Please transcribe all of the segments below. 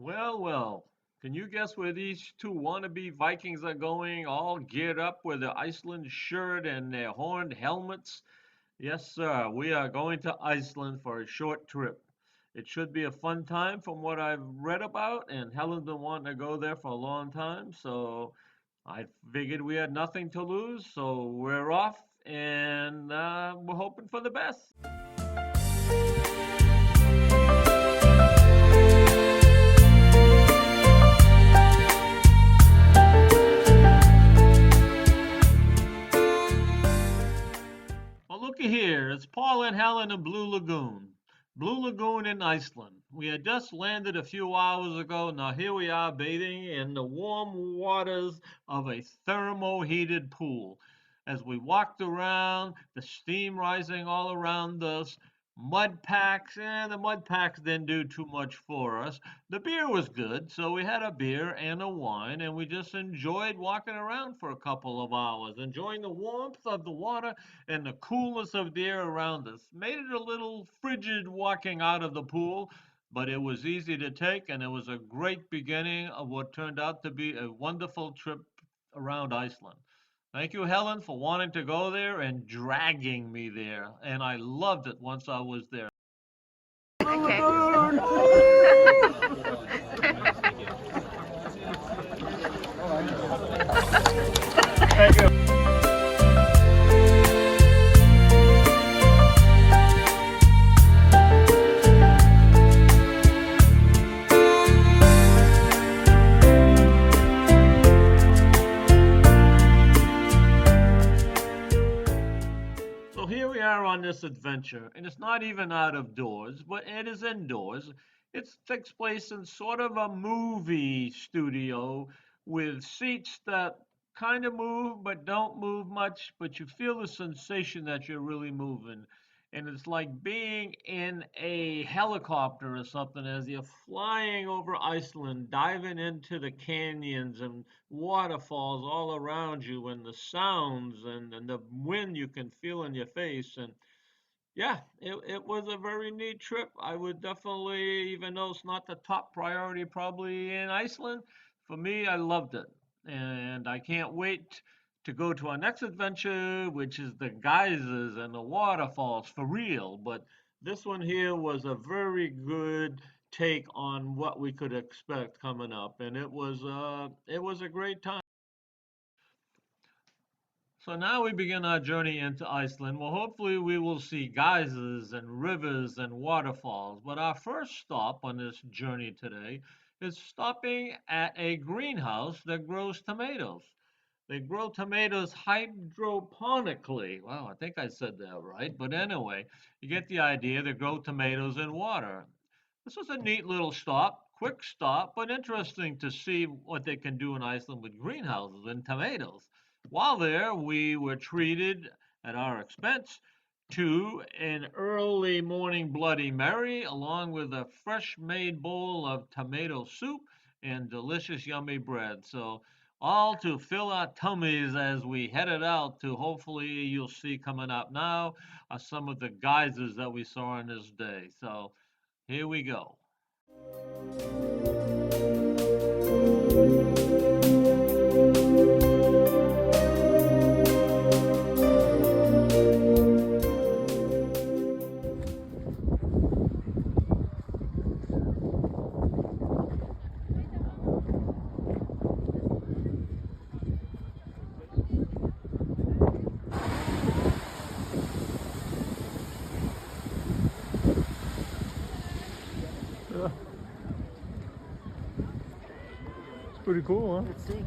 Well, well, can you guess where these two wannabe Vikings are going, all geared up with their Iceland shirt and their horned helmets? Yes, sir, we are going to Iceland for a short trip. It should be a fun time from what I've read about, and Helen's been wanting to go there for a long time, so I figured we had nothing to lose, so we're off, and we're hoping for the best. Well, looky here. It's Paul and Helen in Blue Lagoon. Blue Lagoon in Iceland. We had just landed a few hours ago. Now here we are bathing in the warm waters of a thermo-heated pool. As we walked around, the steam rising all around us, mud packs, and the mud packs didn't do too much for us. The beer was good, so we had a beer and a wine, and we just enjoyed walking around for a couple of hours, enjoying the warmth of the water and the coolness of the air around us. Made it a little frigid walking out of the pool, but it was easy to take, and it was a great beginning of what turned out to be a wonderful trip around Iceland. Thank you, Helen, for wanting to go there and dragging me there. And I loved it once I was there. Okay. Thank you. So here we are on this adventure, and it's not even out of doors, but it is indoors. It takes place in sort of a movie studio with seats that kind of move but don't move much, but you feel the sensation that you're really moving. And it's like being in a helicopter or something as you're flying over Iceland, diving into the canyons and waterfalls all around you, and the sounds and the wind you can feel in your face. And yeah, it was a very neat trip. I would definitely, even though it's not the top priority probably in Iceland, for me, I loved it. And I can't wait to go to our next adventure, which is the geysers and the waterfalls for real. But this one here was a very good take on what we could expect coming up, and it was a great time. So now we begin our journey into Iceland. Well, hopefully we will see geysers and rivers and waterfalls. But our first stop on this journey today is stopping at a greenhouse that grows tomatoes. They grow tomatoes hydroponically. Wow, I think I said that right. But anyway, you get the idea. They grow tomatoes in water. This was a neat little stop, quick stop, but interesting to see what they can do in Iceland with greenhouses and tomatoes. While there, we were treated at our expense to an early morning Bloody Mary, along with a fresh made bowl of tomato soup and delicious, yummy bread. So, all to fill our tummies as we headed out to hopefully you'll see coming up now are some of the geysers that we saw on this day. So, here we go. It's pretty cool, huh? Let's see.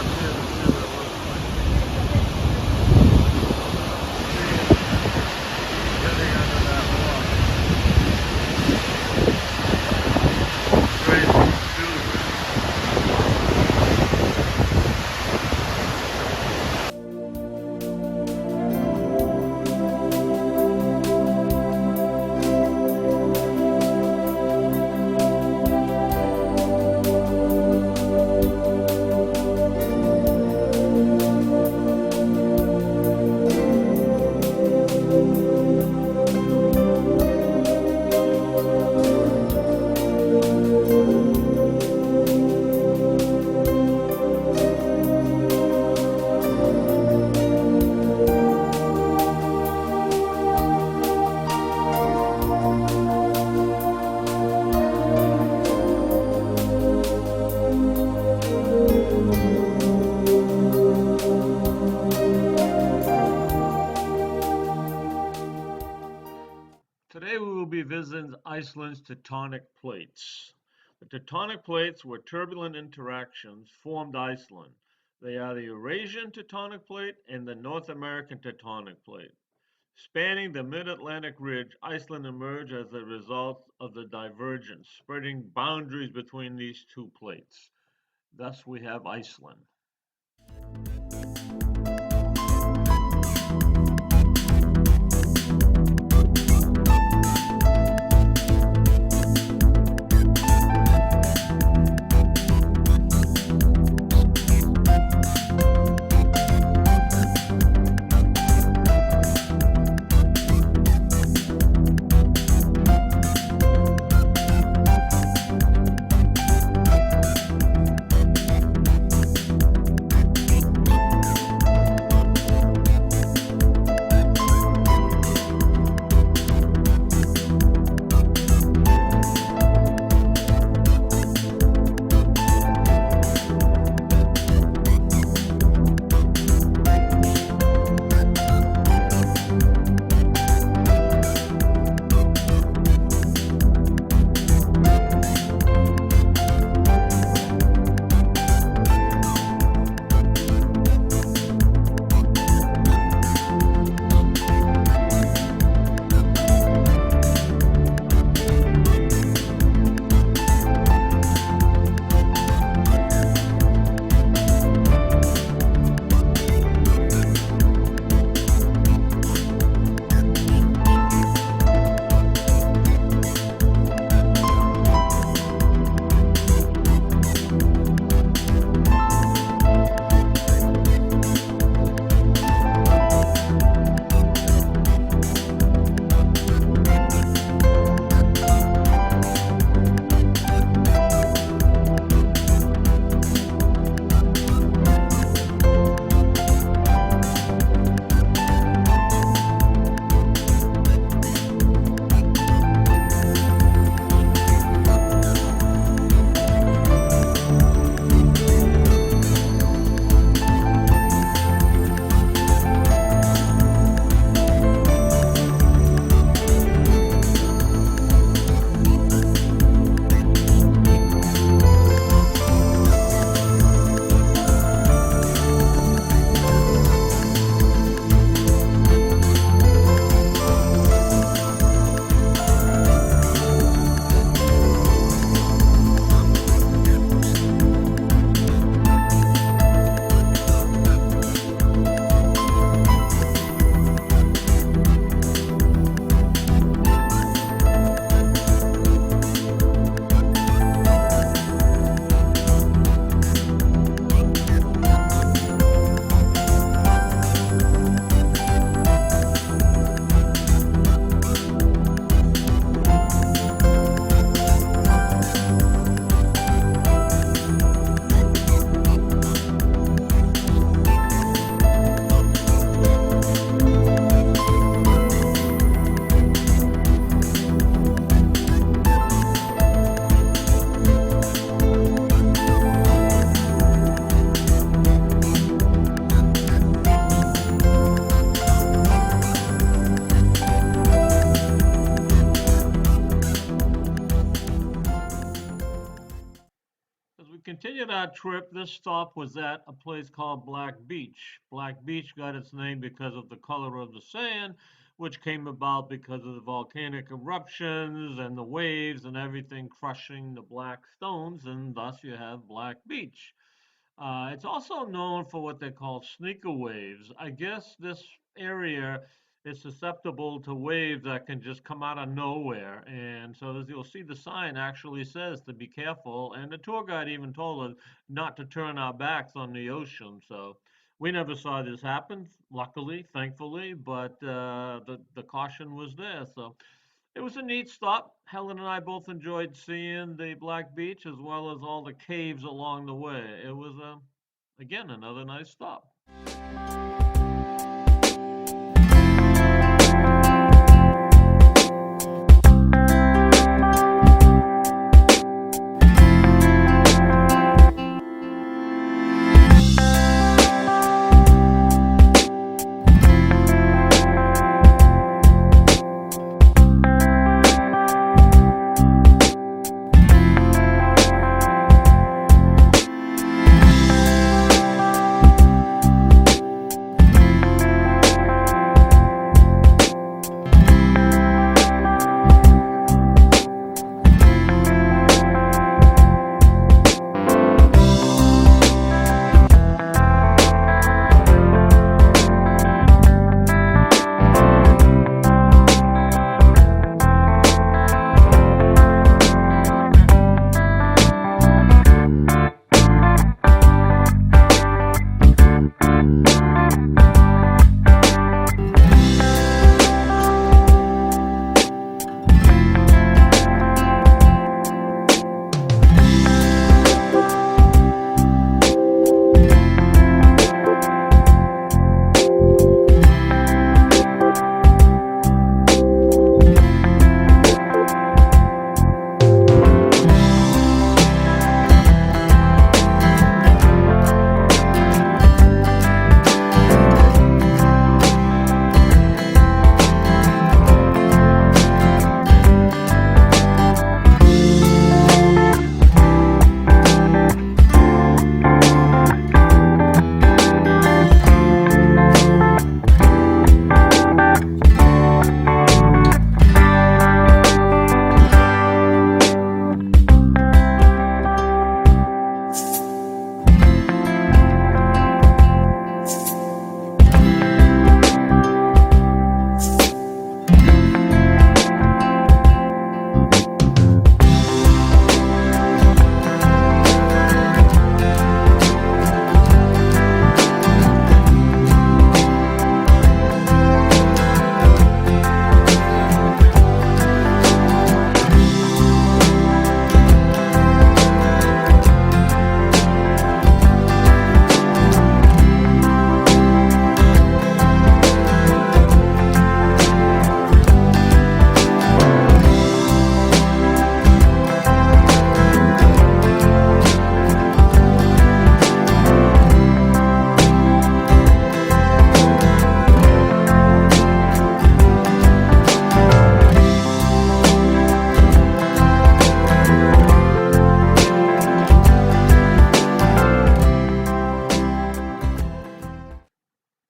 up here to see what it looks like. Getting under that water. Crazy dude. Today we will be visiting Iceland's tectonic plates. The tectonic plates were turbulent interactions formed Iceland. They are the Eurasian tectonic plate and the North American tectonic plate. Spanning the mid-Atlantic ridge, Iceland emerged as a result of the divergence, spreading boundaries between these two plates. Thus we have Iceland. that trip, this stop was at a place called Black Beach. Black Beach got its name because of the color of the sand, which came about because of the volcanic eruptions and the waves and everything crushing the black stones, and thus you have Black Beach. It's also known for what they call sneaker waves. I guess this area is susceptible to waves that can just come out of nowhere. And so as you'll see, the sign actually says to be careful. And the tour guide even told us not to turn our backs on the ocean. So we never saw this happen, luckily, thankfully, but the caution was there. So it was a neat stop. Helen and I both enjoyed seeing the Black Beach as well as all the caves along the way. It was, again, another nice stop.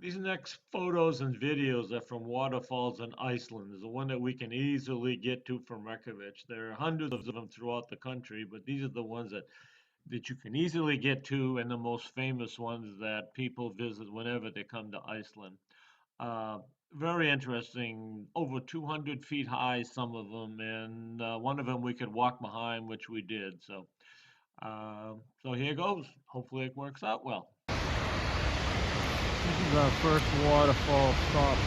These next photos and videos are from waterfalls in Iceland. Is the one that we can easily get to from Reykjavik. There are hundreds of them throughout the country, but these are the ones that you can easily get to and the most famous ones that people visit whenever they come to Iceland. Uh, Very interesting, over 200 feet high, some of them, and one of them we could walk behind, which we did. So here goes. Hopefully it works out well. This is our first waterfall stop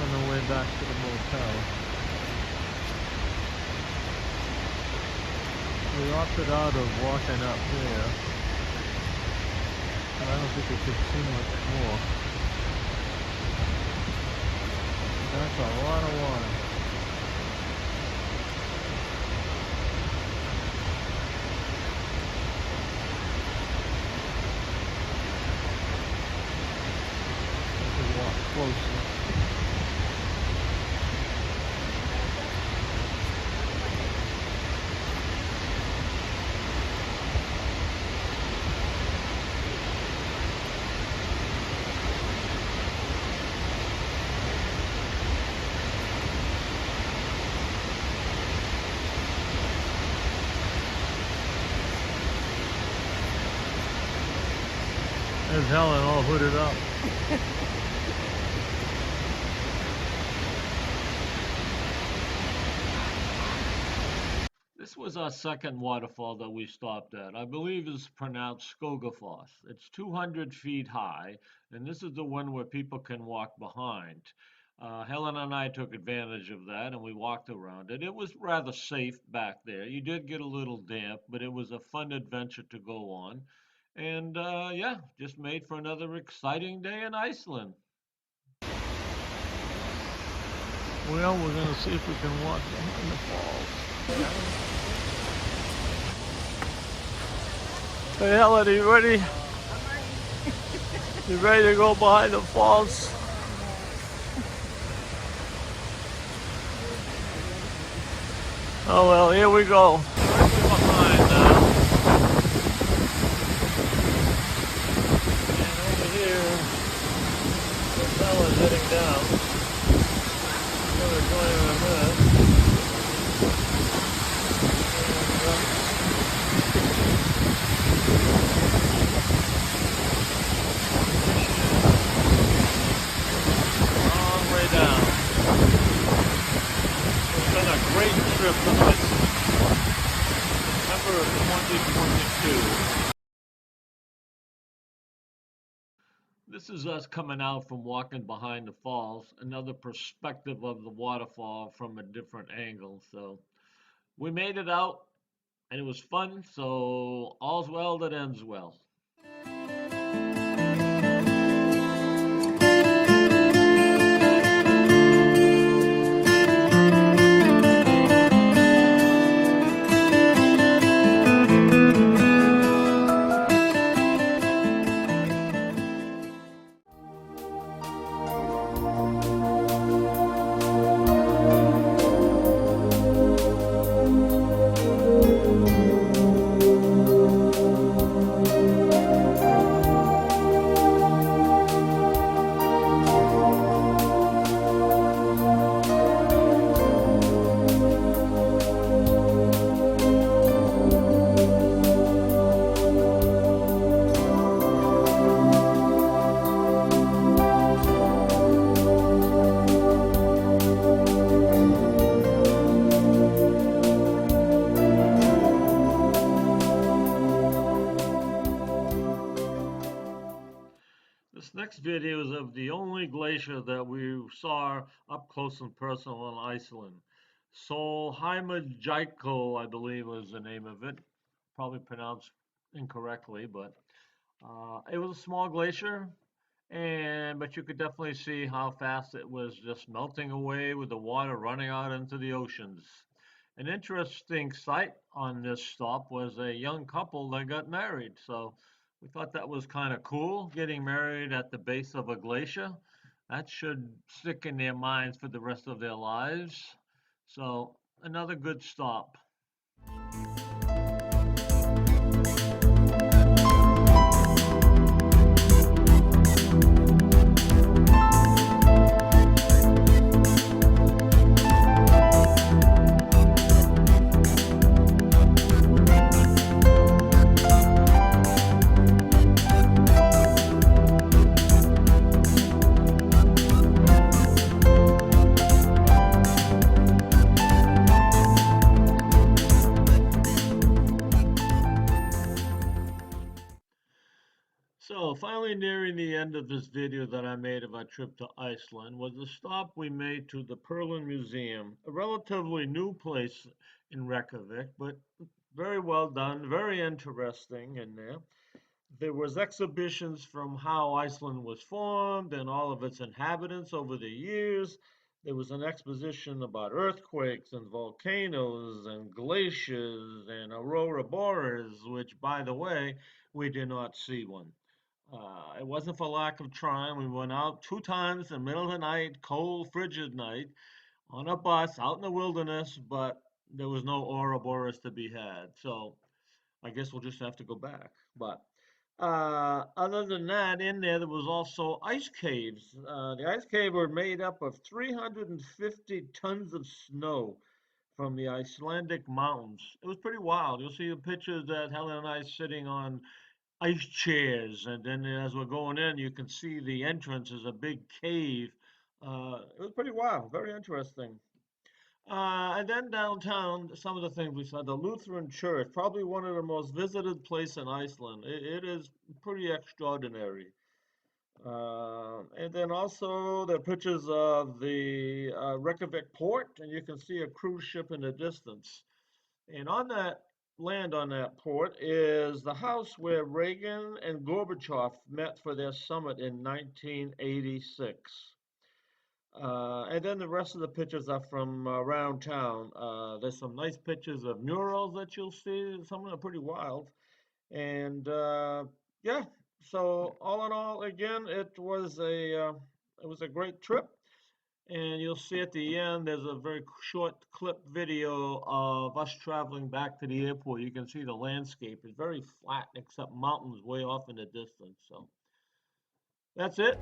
on the way back to the motel. We opted out of walking up here. I don't think we could see much more. That's a lot of water. Closer. There's Helen all hooded up. This was our second waterfall that we stopped at. I believe it's pronounced Skogafoss. It's 200 feet high, and this is the one where people can walk behind. Helen and I took advantage of that and we walked around it. It was rather safe back there. You did get a little damp, but it was a fun adventure to go on. And yeah, just made for another exciting day in Iceland. Well, we're going to see if we can walk behind the falls. Hey Helen, are you ready? You ready to go behind the falls? Oh well, here we go. We're behind now. And over here, the fella's heading down. I'm going to join him in a minute. Long way down. It's been a great trip to Iceland. September of 2022. This is us coming out from walking behind the falls, another perspective of the waterfall from a different angle. So we made it out and it was fun. So all's well that ends well. This next video is of the only glacier that we saw up close and personal in Iceland. Solheimajiko, I believe was the name of it. Probably pronounced incorrectly, but it was a small glacier, and but you could definitely see how fast it was just melting away with the water running out into the oceans. An interesting sight on this stop was a young couple that got married. So we thought that was kind of cool, getting married at the base of a glacier. That should stick in their minds for the rest of their lives. So another good stop. So finally nearing the end of this video that I made of our trip to Iceland was the stop we made to the Perlin Museum, a relatively new place in Reykjavik, but very well done, very interesting in there. There was exhibitions from how Iceland was formed and all of its inhabitants over the years. There was an exposition about earthquakes and volcanoes and glaciers and aurora boreas, which, by the way, we did not see one. It wasn't for lack of trying. We went out two times in the middle of the night, cold, frigid night, on a bus out in the wilderness, but there was no Ouroboros to be had. So I guess we'll just have to go back. But other than that, in there, there was also ice caves. The ice caves were made up of 350 tons of snow from the Icelandic mountains. It was pretty wild. You'll see the pictures that Helen and I sitting on ice chairs, and then as we're going in, you can see the entrance is a big cave. It was pretty wild, very interesting. And then downtown, some of the things we saw, the Lutheran Church, probably one of the most visited place in Iceland. It is pretty extraordinary. And then also there are pictures of the Reykjavik port, and you can see a cruise ship in the distance. And on that land on that port is the house where Reagan and Gorbachev met for their summit in 1986. And then the rest of the pictures are from around town. There's some nice pictures of murals that you'll see. Some of them are pretty wild. And yeah, so all in all, again, it was a great trip. And you'll see at the end, there's a very short clip video of us traveling back to the airport. You can see the landscape is very flat, except mountains way off in the distance. So that's it.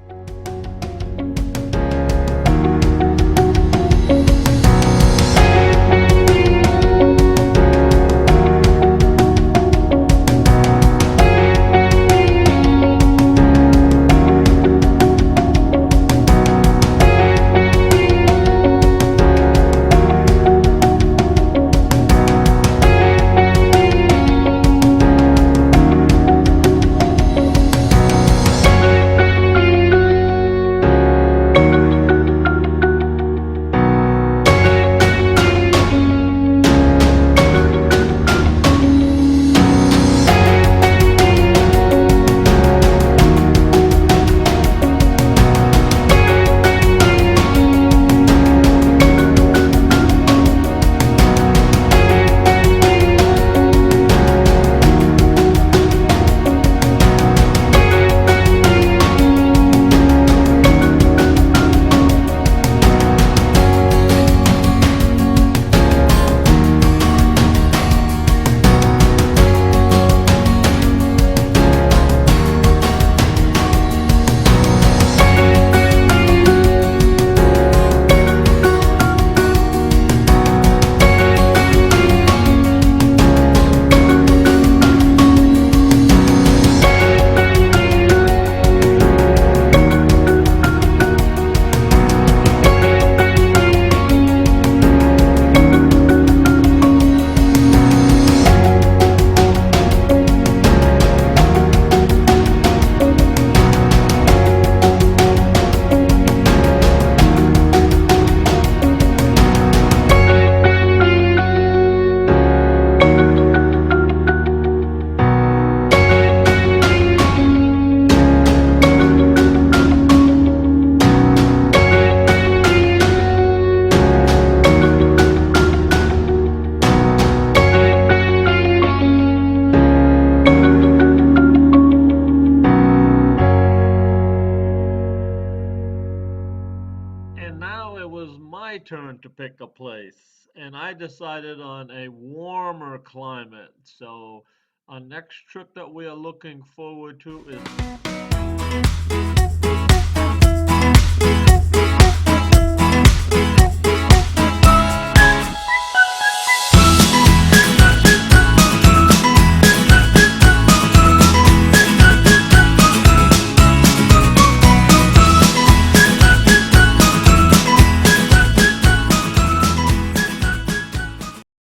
And now it was my turn to pick a place, and I decided on a warmer climate. So, our next trip that we are looking forward to is